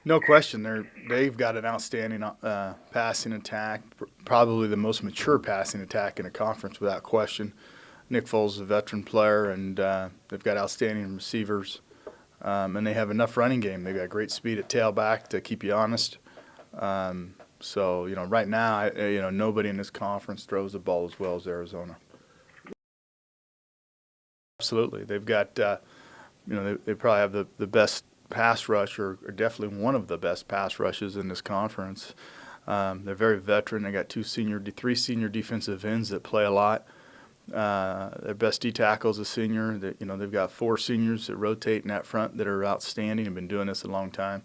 No question, they've got an outstanding passing attack, probably the most mature passing attack in the conference without question. Nick Foles is a veteran player, and they've got outstanding receivers, and they have enough running game. They've got great speed at tailback to keep you honest. So right now, nobody in this conference throws the ball as well as Arizona. Absolutely, they've got they probably have the best pass rush, or definitely one of the best pass rushes in this conference. They're very veteran. They got three senior defensive ends that play a lot. Their best D tackle is a senior. They've got 4 seniors that rotate in that front that are outstanding and been doing this a long time.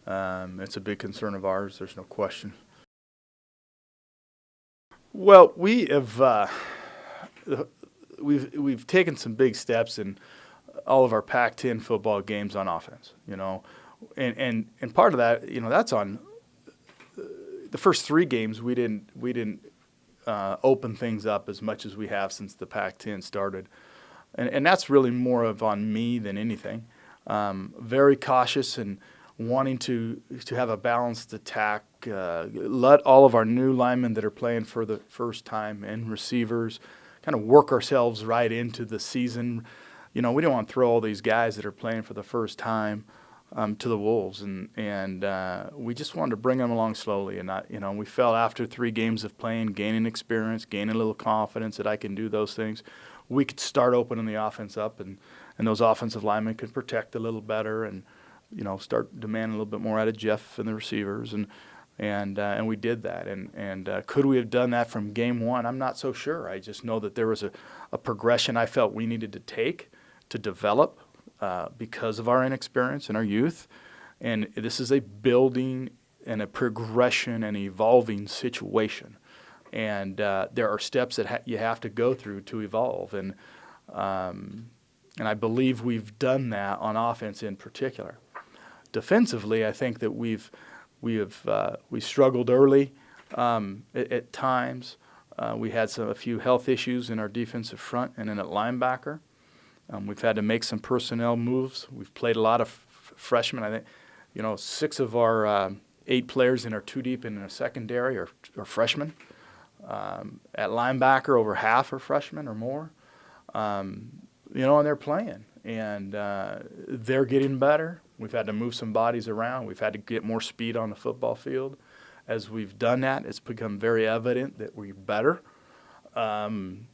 It's a big concern of ours. There's no question. Well, we have we've taken some big steps in all of our Pac-10 football games on offense, and part of that, that's on the first 3 games. We didn't open things up as much as we have since the Pac-10 started, and that's really more of on me than anything. Very cautious and wanting to have a balanced attack. Let all of our new linemen that are playing for the first time and receivers kind of work ourselves right into the season. We don't want to throw all these guys that are playing for the first time to the wolves, and we just wanted to bring them along slowly. And we felt after 3 games of playing, gaining experience, gaining a little confidence that I can do those things, we could start opening the offense up, and those offensive linemen could protect a little better, and start demanding a little bit more out of Jeff and the receivers, and we did that. And could we have done that from game 1? I'm not so sure. I just know that there was a progression I felt we needed to take to develop because of our inexperience and our youth. And this is a building and a progression and evolving situation. And there are steps that you have to go through to evolve. And I believe we've done that on offense in particular. Defensively, I think that we struggled early at times. We had a few health issues in our defensive front and in at linebacker. We've had to make some personnel moves. We've played a lot of freshmen. I think, 6 of our 8 players in our 2 deep in our secondary are freshmen. At linebacker, over half are freshmen or more. And they're playing, and they're getting better. We've had to move some bodies around. We've had to get more speed on the football field. As we've done that, it's become very evident that we're better. And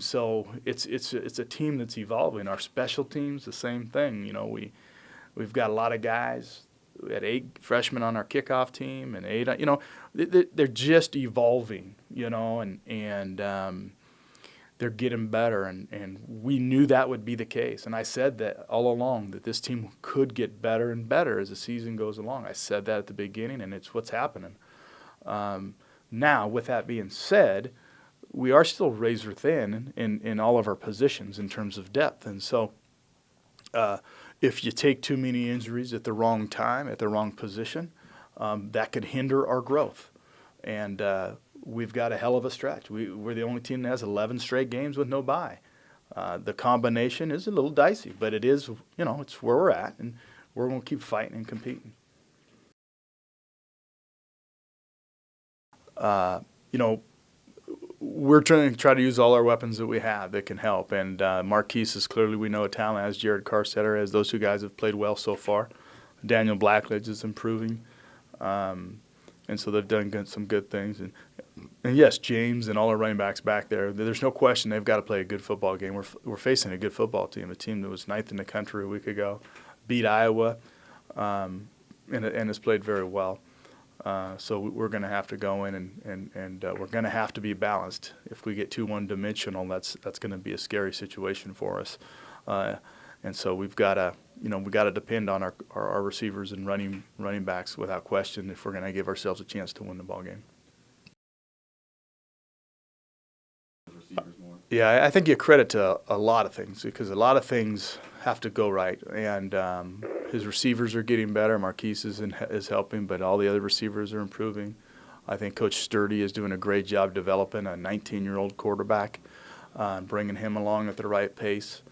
so it's a team that's evolving. Our special teams, the same thing. We've got a lot of guys. We had 8 freshmen on our kickoff team, and 8. They're just evolving. And they're getting better, and we knew that would be the case. And I said that all along, that this team could get better and better as the season goes along. I said that at the beginning, and it's what's happening. Now, with that being said, we are still razor thin in all of our positions in terms of depth. And so if you take too many injuries at the wrong time, at the wrong position, that could hinder our growth. And we've got a hell of a stretch. We're the only team that has 11 straight games with no bye. The combination is a little dicey, but it is, it's where we're at, and we're going to keep fighting and competing. We're trying to use all our weapons that we have that can help. And Marquise is clearly, we know, a talent, as Jared Carsetter, as those 2 guys have played well so far. Daniel Blackledge is improving. And so they've done some good things. And yes, James and all our running backs back there, there's no question they've got to play a good football game. We're facing a good football team, a team that was 9th in the country a week ago, beat Iowa, and has played very well. So we're going to have to go in and we're going to have to be balanced. If we get too one-dimensional, that's going to be a scary situation for us. And so we've got to depend on our receivers and running backs without question if we're going to give ourselves a chance to win the ball game. Yeah, I think you credit to a lot of things, because a lot of things have to go right. And his receivers are getting better. Marquise is helping, but all the other receivers are improving. I think Coach Sturdy is doing a great job developing a 19-year-old quarterback, bringing him along at the right pace.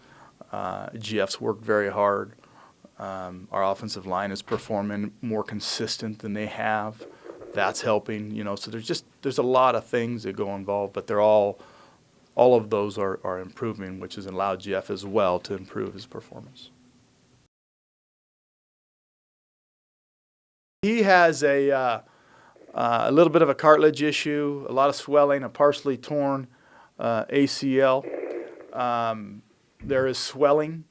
Jeff's worked very hard. Our offensive line is performing more consistent than they have. That's helping, so there's a lot of things that go involved, but they're all of those are improving, which has allowed Jeff as well to improve his performance. He has a little bit of a cartilage issue, a lot of swelling, a partially torn ACL. There is swelling.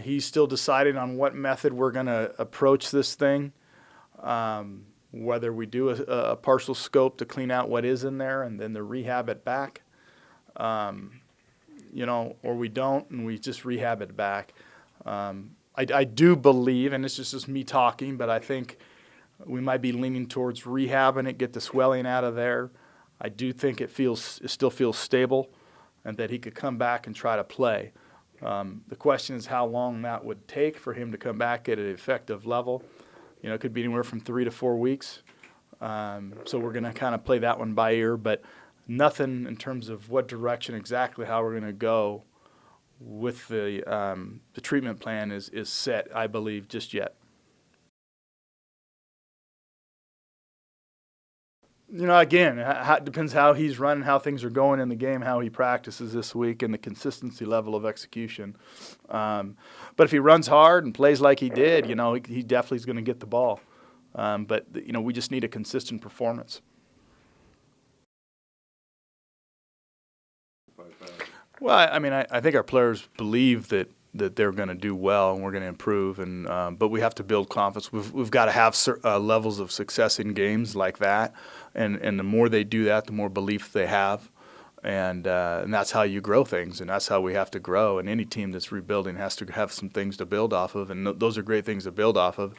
He's still deciding on what method we're going to approach this thing, whether we do a partial scope to clean out what is in there and then the rehab it back, or we don't and we just rehab it back. I do believe, and it's just me talking, but I think we might be leaning towards rehabbing it, get the swelling out of there. I do think it still feels stable and that he could come back and try to play. The question is how long that would take for him to come back at an effective level. It could be anywhere from 3 to 4 weeks. So we're going to kind of play that one by ear, but nothing in terms of what direction exactly how we're going to go with the treatment plan is set, I believe, just yet. Again, it depends how he's running, how things are going in the game, how he practices this week, and the consistency level of execution. But if he runs hard and plays like he did, he definitely is going to get the ball. But we just need a consistent performance. Well, I think our players believe that they're going to do well and we're going to improve, but we have to build confidence. We've got to have levels of success in games like that, and the more they do that, the more belief they have, and that's how you grow things, and that's how we have to grow. And any team that's rebuilding has to have some things to build off of, and those are great things to build off of.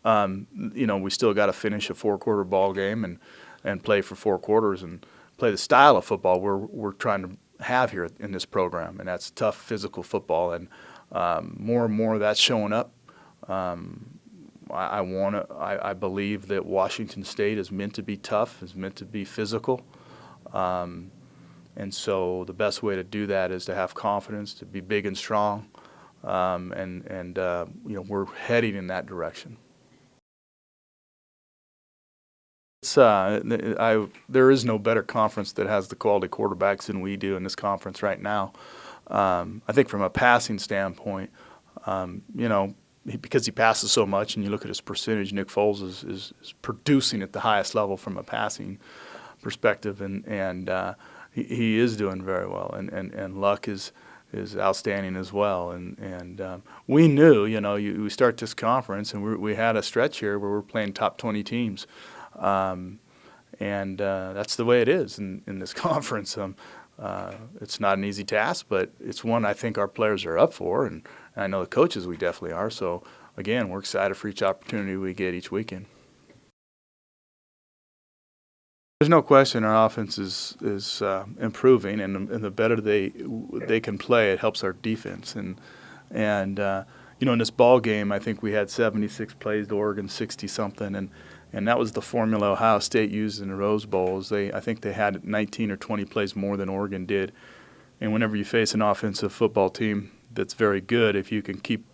We still got to finish a 4-quarter ball game and play for 4 quarters and play the style of football we're trying to have here in this program, and that's tough physical football. And more and more of that's showing up. I believe that Washington State is meant to be tough, is meant to be physical, and so the best way to do that is to have confidence, to be big and strong, and we're heading in that direction. There is no better conference that has the quality quarterbacks than we do in this conference right now. I think from a passing standpoint, because he passes so much, and you look at his percentage, Nick Foles is producing at the highest level from a passing perspective, and he is doing very well, and Luck is outstanding as well, and we knew, we start this conference, and we had a stretch here where we're playing top 20 teams, and that's the way it is in this conference. It's not an easy task, but it's one I think our players are up for, and I know the coaches we definitely are. So, again, we're excited for each opportunity we get each weekend. There's no question our offense is improving, and the better they can play, it helps our defense. And in this ball game, I think we had 76 plays to Oregon 60-something, and that was the formula Ohio State used in the Rose Bowl. I think they had 19 or 20 plays more than Oregon did. And whenever you face an offensive football team that's very good, if you can keep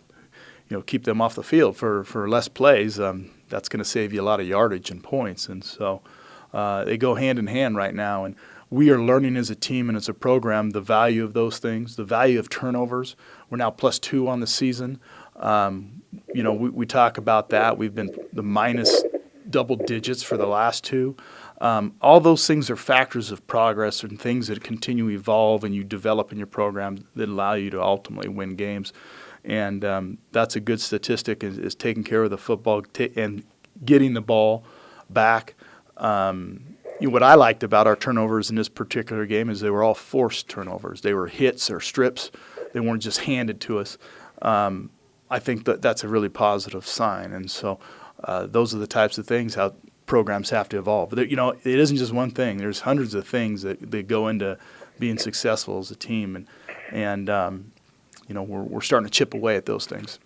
them off the field for less plays, that's going to save you a lot of yardage and points. And so they go hand in hand right now. And we are learning as a team and as a program the value of those things, the value of turnovers. We're now +2 on the season. We talk about that. We've been the minus double digits for the last 2. All those things are factors of progress and things that continue to evolve and you develop in your program that allow you to ultimately win games. And that's a good statistic is taking care of the football and getting the ball back. What I liked about our turnovers in this particular game is they were all forced turnovers. They were hits or strips. They weren't just handed to us. I think that's a really positive sign. And so those are the types of things how programs have to evolve. But it isn't just one thing. There's hundreds of things that go into being successful as a team, and we're starting to chip away at those things.